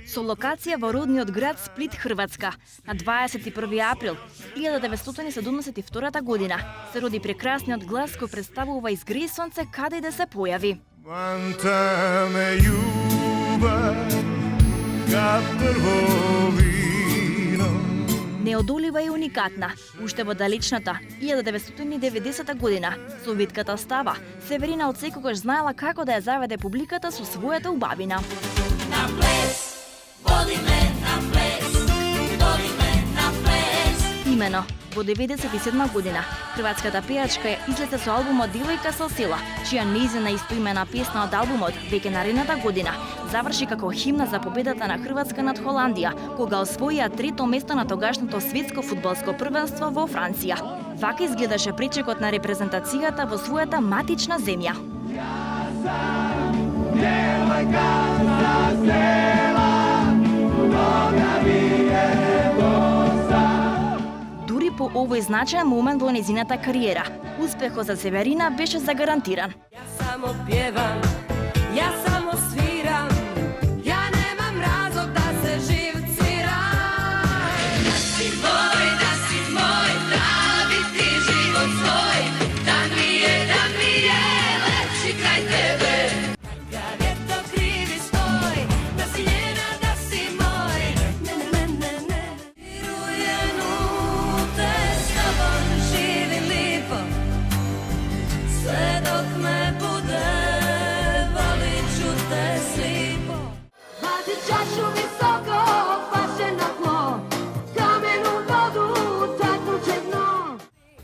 Со локација во родниот град Сплит, Хрватска, на 21 април 1972 година се роди прекрасниот глас кој представува изгрее сонце каде да се појави. Quanta me ljubav kad prvo vino. Неодолива и уникатна. Уште во далечната 1990 година со битката става, Северина од секогаш знаела како да ја заведе публиката со својата убавина. На плес, води ме на плес, води ме на плес. Имено, во 97 година, хрватската пејачка ја излезе со албумот Девојка со села, чија нејзина истоимена песна од албумот веќе наредната година заврши како химна за победата на Хрватска над Холандија, кога освоија трето место на тогашното светско фудбалско првенство во Франција. Вака изгледаше пречекот на репрезентацијата во својата матична земја. Дури по овој значаен момент во незината кариера, успехот за Северина беше загарантиран. Ja samo pjevam, ja samo sviram, ja nemam razlog da se živciram. Da si moj, pravi ti život svoj, da mi je lepši kraj tebe. Kad je to krivi spoj, da si njena, da si moj, ne. Virujem u te, s tobom živim lipo, sve dok me bude, volit ću te slipo. Bacit čašu visoko, paše na tlo, kamenu vodu, taknut će dno.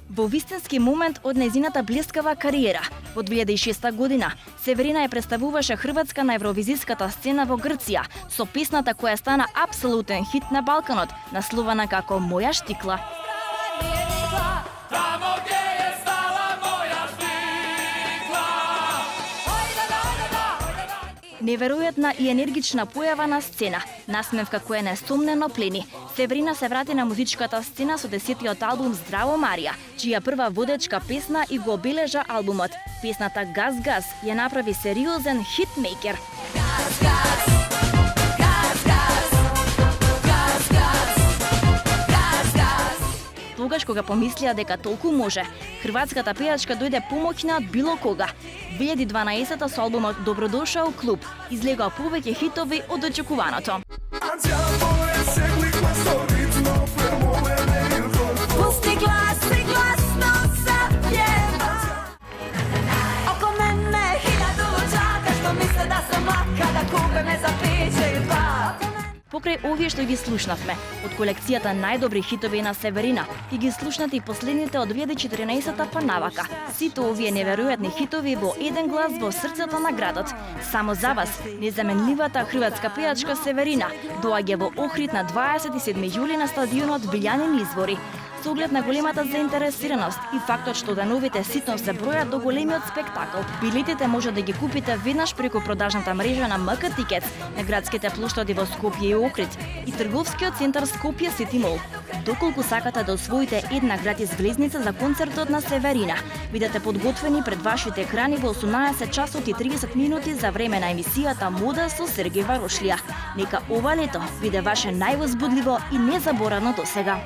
Во вистински момент од незината блескава кариера, во 2006 година, Северина ја представуваше Хрватска на евровизиската сцена во Грција со песната која стана апсолутен хит на Балканот, наслована како Моја штикла. Tamo gdje je stala moja štikla. Неверојатна и енергична појава на сцена, насмевка која несомнено плени. Северина се врати на музичката сцена со 10-тиот албум Здраво Марија, чија прва водечка песна и го обележа албумот. Песната Газ Газ ја направи сериозен хитмейкер. Gas, gas, gas, gas, gas, gas, gas, gas. Тогаш кога помислија дека толку може, хрватската пејачка дојде помоќна од било кога. 2012 со албумот Добродошао клуб излегоа повеќе хитови од очекуваното. Pusti glas i glasno zapjeva. Oko mene hiljadu luđaka što misle da sam laka, da kupe me za piće i dva. Покрај овие што ги слушнавме, од колекцијата најдобри хитови на Северина, и ги слушнати и последните од 2014 па навака. Сите овие неверојатни хитови во еден глас во срцето на градот. Само за вас, незаменливата хрватска пејачка Северина доаѓа во Охрид на 27 јули на стадионот Билјанин извори. Со оглед на големата заинтересираност и фактот што деновите ситно се бројат до големиот спектакл, билетите може да ги купите веднаш преку продажната мрежа на МК Тикетс на градските плоштади во Скопје и Охрид и трговскиот центар Скопје Сити Мол. Доколку сакате да освоите една гратис влезница за концертот на Северина, бидете подготвени пред вашите екрани во 18 часот и 30 минути за време на емисијата Мода со Сергеј Варошлија. Нека ова лето биде ваше највозбудливо и незаборавно досега.